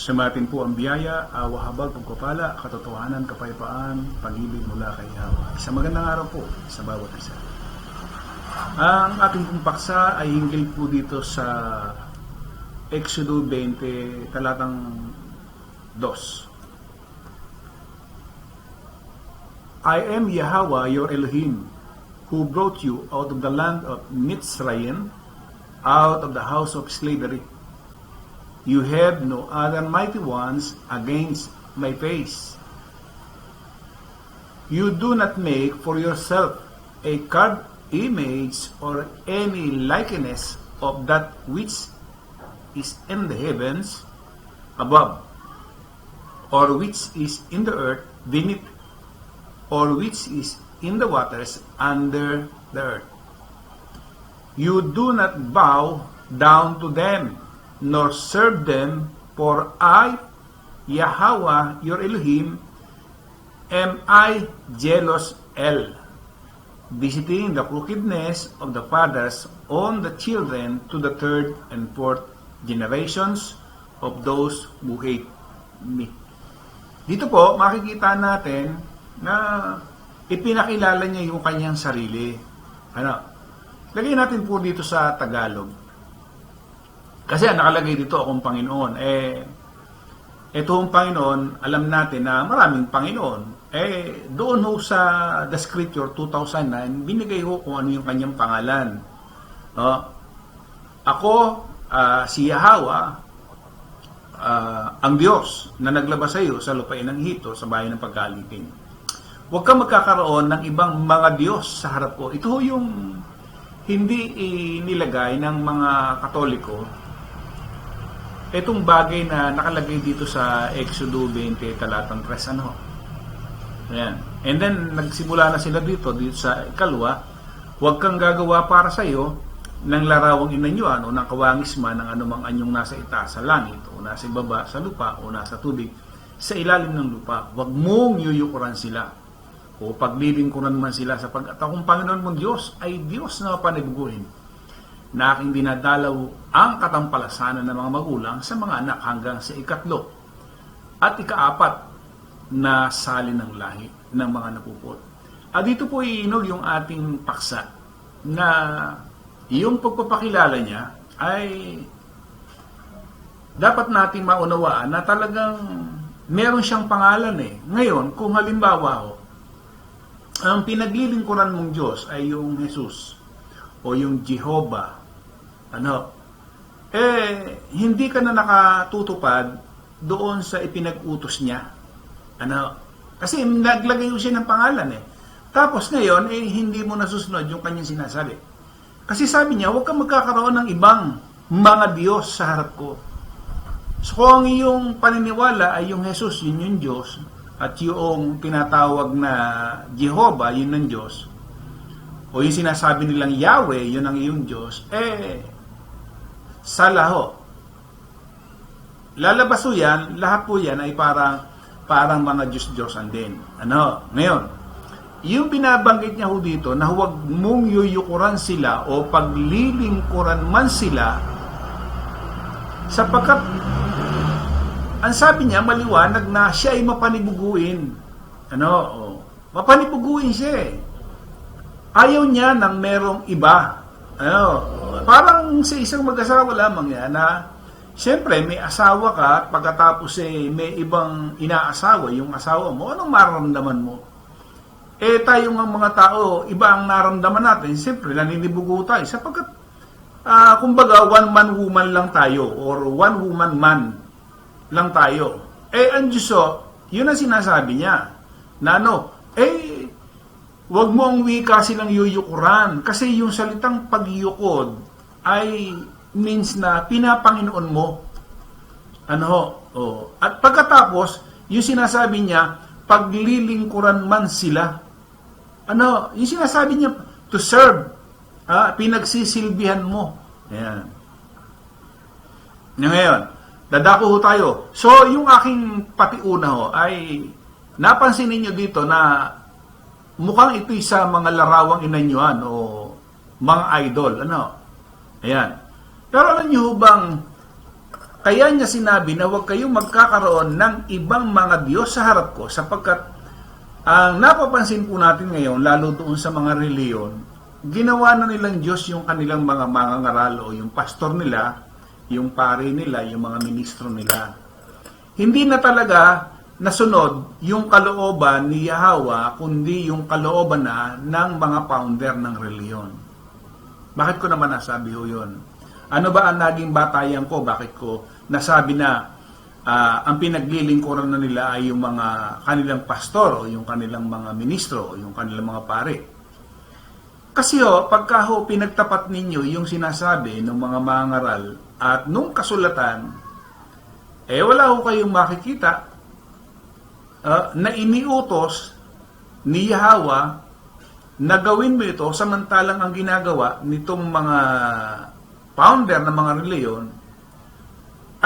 Sumatin po ang biyaya, awa, habag, pagpapala, katotohanan, kapayapaan, pag-ibig mula kay Yahweh. Isang magandang araw po sa bawat isa. Ang ating pong paksa ay hinggil po dito sa Exodo 20, talatang 2. I am Yahweh, your Elohim, who brought you out of the land of Mitzrayim, out of the house of slavery. You have no other mighty ones against my face. You do not make for yourself a carved image or any likeness of that which is in the heavens above, or which is in the earth beneath, or which is in the waters under the earth. You do not bow down to them, nor serve them, for I, Yahweh, your Elohim, am I jealous El, visiting the crookedness of the fathers on the children to the third and fourth generations of those who hate me. Dito po, makikita natin na ipinakilala niya yung kanyang sarili. Lagyan natin po dito sa Tagalog. Kasi nakalagay dito akong Panginoon. Itong Panginoon, alam natin na maraming Panginoon. Doon ho sa The Scripture 2009, binigay ho kung ano yung kanyang pangalan. Ako, si Yahweh, ang Diyos na naglabas sa iyo sa lupain ng Hito sa bayan ng pagkalipin. Huwag kang magkakaroon ng ibang mga Diyos sa harap ko. Ito ho yung hindi inilagay ng mga Katoliko. Itong bagay na nakalagay dito sa Exodo 20, talatang 3, Ayan. And then, nagsimula na sila dito sa ikalwa, huwag kang gagawa para sa iyo ng larawang inanyuan o ng kawangisman ng anumang anyong nasa itaas sa langit o nasa ibaba sa lupa o nasa tubig sa ilalim ng lupa. Huwag mong yuyukuran sila o paglilingkuran man sila sapagkat akong Panginoon mong Diyos ay Diyos na panibiguhin, na aking dinadalaw ang katampalasanan ng mga magulang sa mga anak hanggang sa ikatlo at ikaapat na sali ng lahi ng mga napupot. At dito po iinog yung ating paksa na yung pagpapakilala niya ay dapat nating maunawaan na talagang meron siyang pangalan Ngayon, kung halimbawa ang pinaglilingkuran mong Diyos ay yung Jesus o yung Jehovah, hindi ka na nakatutupad doon sa ipinag-utos niya. Kasi naglagay siya ng pangalan Tapos ngayon, hindi mo nasusunod yung kanyang sinasabi. Kasi sabi niya, huwag kang magkakaroon ng ibang mga Diyos sa harap ko. So kung ang iyong paniniwala ay yung Jesus, yun yung Diyos, at yung tinatawag na Jehovah, yun ang Diyos, o yung sinasabi nilang Yahweh, yun ang iyong Diyos, salaho. Lalabas po yan, lahat po yan ay parang mga Diyos-Diyosan din. Ngayon, yung binabanggit niya ho dito na huwag mong yuyukuran sila o paglilingkuran man sila sapagkat ang sabi niya maliwanag na siya ay mapanibuguin. Mapanibuguin siya Ayaw niya ng merong iba. Parang sa isang mag-asawa lamang yan na siyempre may asawa ka at pagkatapos may ibang inaasawa yung asawa mo, anong mararamdaman mo? Tayo ng mga tao, iba ang naramdaman natin, siyempre naninibugo tayo sapagkat kumbaga one man woman lang tayo or one woman man lang tayo. Ang Diyos yun ang sinasabi niya na huwag mo ang wika silang yuyukuran kasi yung salitang pagyukod ay means na pinapanginoon mo. At pagkatapos, yung sinasabi niya, paglilingkuran man sila. Yung sinasabi niya, to serve. Pinagsisilbihan mo. Ayan. Ngayon, dadako tayo. So, yung aking patiuna ay napansin ninyo dito na mukhang ito'y sa mga larawang inanyuan o mga idol. Ayan. Pero alam niyo bang Kaya niya sinabi na huwag kayong magkakaroon ng ibang mga Diyos sa harap ko, sapagkat ang napapansin po natin ngayon, lalo doon sa mga reliyon, ginawa na nilang Diyos yung kanilang mga mangangaral o yung pastor nila, yung pare nila, yung mga ministro nila. Hindi na talaga nasunod yung kalooban ni Yahweh, kundi yung kalooban na ng mga founder ng reliyon. Bakit ko naman nasabi ho yun? Ano ba ang naging batayan ko? Bakit ko nasabi na ang pinaglilingkuran na nila ay yung mga kanilang pastor o yung kanilang mga ministro o yung kanilang mga pare? Kasi pagka pinagtapat ninyo yung sinasabi ng mga mangaral at nung kasulatan, wala kayong makikita na iniutos ni Yahweh na gawin mo ito, samantalang ang ginagawa nitong mga founder ng mga reliyon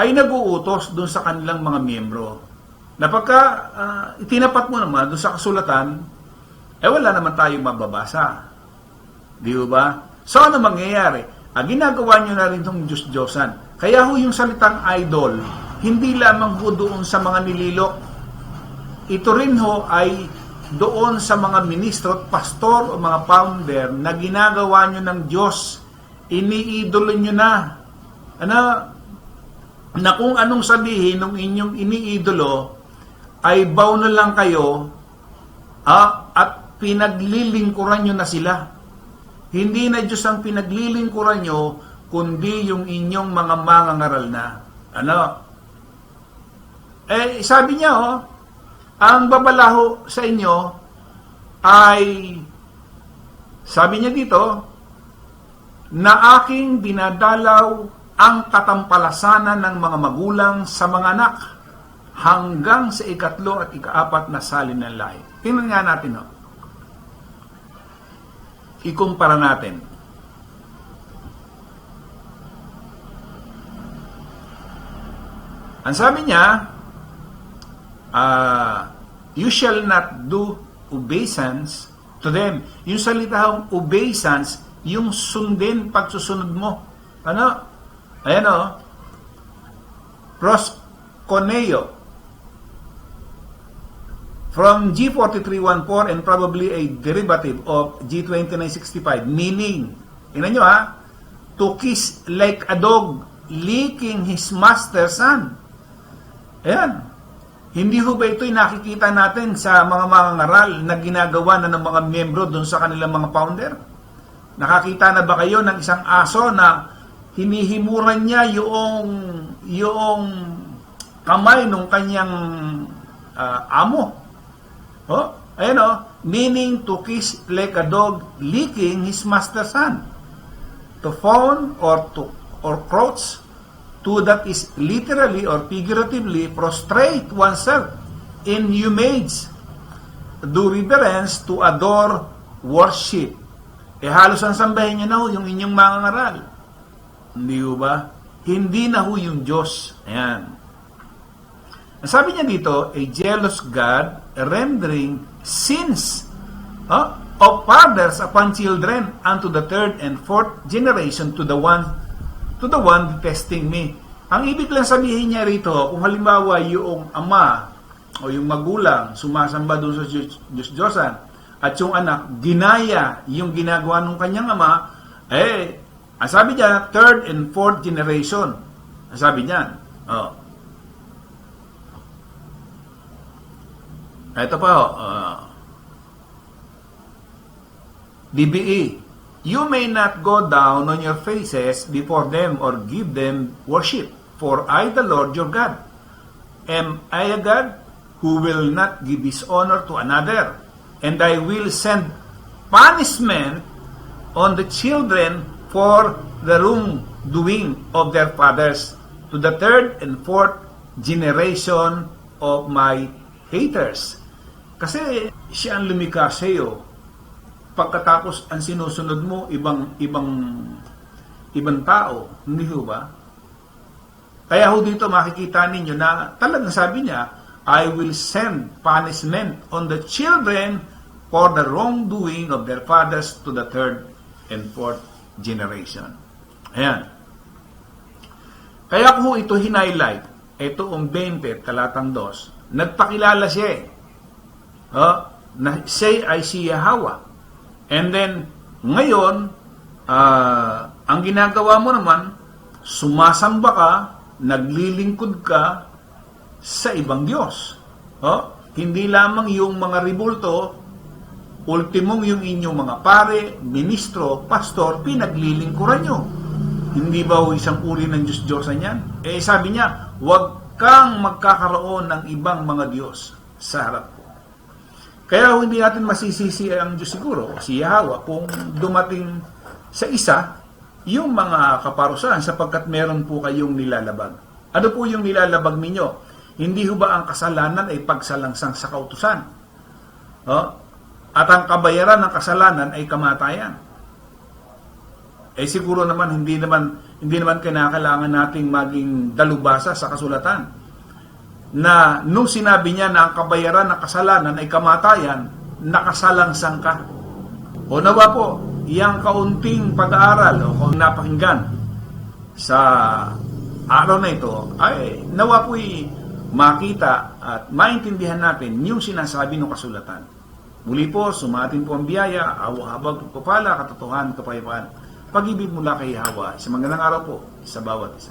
ay nag-uutos doon sa kanilang mga miyembro. Na pagka itinapat mo naman doon sa kasulatan, wala naman tayong mababasa. Di ba? So ano mangyayari? Ginagawa nyo na rin itong Diyos-Diyosan. Kaya yung salitang idol, hindi lamang doon sa mga nililok. Ito rin ay doon sa mga ministro at pastor o mga founder na ginagawa nyo ng Diyos. Iniidolo nyo na. Na kung anong sabihin ng inyong iniidolo, ay bow na lang kayo at pinaglilingkuran nyo na sila. Hindi na Diyos ang pinaglilingkuran nyo, kundi yung inyong mga mangangaral na. Sabi niya, ang babalaho sa inyo ay, sabi niya dito, na aking dinadalaw ang katampalasanan ng mga magulang sa mga anak hanggang sa 3 at 4 na salin ng lahi. Tingnan nga natin, ikumpara natin. Ang sabi niya, you shall not do obeisance to them. Yung salitahang obeisance, yung sundin pagsusunod mo. Ayan proskuneo. From G4314 and probably a derivative of G2965. Meaning, tingnan nyo to kiss like a dog licking his master's son. Ayan. Hindi ho ba ito'y nakikita natin sa mga mangangaral na ginagawa na ng mga miyembro doon sa kanilang mga founder? Nakakita na ba kayo ng isang aso na hinihimuran niya yung kamay ng kanyang amo? Meaning to kiss like a dog licking his master's hand. To fawn or crouch, to that is literally or figuratively prostrate oneself in homage, do reverence, to adore, worship. Halos ang sambahin nyo na yung inyong mangangaral. Hindi ba? Hindi na yung Diyos. Ayan. Sabi niya dito, a jealous God rendering sins of fathers upon children unto the 3rd and 4th generation to the one detesting me. Ang ibig lang sabihin niya rito, kung halimbawa yung ama o yung magulang sumasamba doon sa Diyos-Diyosan at yung anak ginaya yung ginagawa ng kanyang ama, ang sabi niya 3rd and 4th generation. Ang sabi niya, ito pa DBE, you may not go down on your faces before them or give them worship, for I, the Lord your God, am I a God who will not give dishonor to another, and I will send punishment on the children for the wrongdoing of their fathers to the 3rd and 4th generation of my haters. Kasi siya ang lumikha sa iyo. Pagkatapos ang sinusunod mo ibang tao, hindi ba? Kaya dito makikita ninyo na talagang sabi niya, I will send punishment on the children for the wrongdoing of their fathers to the 3rd and 4th generation. Ayan. Kaya ko ito hinighlight, ito 20, talatang 2, nagpakilala siya na siya ay si Yahweh. And then, ngayon, ang ginagawa mo naman, sumasamba ka, naglilingkod ka sa ibang Diyos. Hindi lamang yung mga ribulto, ultimong yung inyong mga pare, ministro, pastor, pinaglilingkuran nyo. Hindi ba isang uri ng Diyos-Diyosan yan? Sabi niya, huwag kang magkakaroon ng ibang mga Diyos sa harap ko. Kaya hindi natin masisisi ang Diyos siguro, si Yahweh, kung dumating sa isa, yung mga kaparusahan sapagkat meron po kayong nilalabag. Ano po yung nilalabag ninyo? Hindi ho ba ang kasalanan ay pagsalangsang sa kautusan? At ang kabayaran ng kasalanan ay kamatayan. Siguro naman hindi naman kinakailangan nating maging dalubhasa sa kasulatan na nung sinabi niya na ang kabayaran ng kasalanan ay kamatayan, nakasalangsang ka. O nawa po, iyang kaunting pag-aaral o kung napakinggan sa araw na ito ay nawa po'y makita at maintindihan natin yung sinasabi ng kasulatan. Muli po, sumatin po ang biyaya, awa-habag, pagpapala, katotohanan, kapayapaan, pag-ibig mula kay Yahweh. Sa magandang araw po sa bawat isa.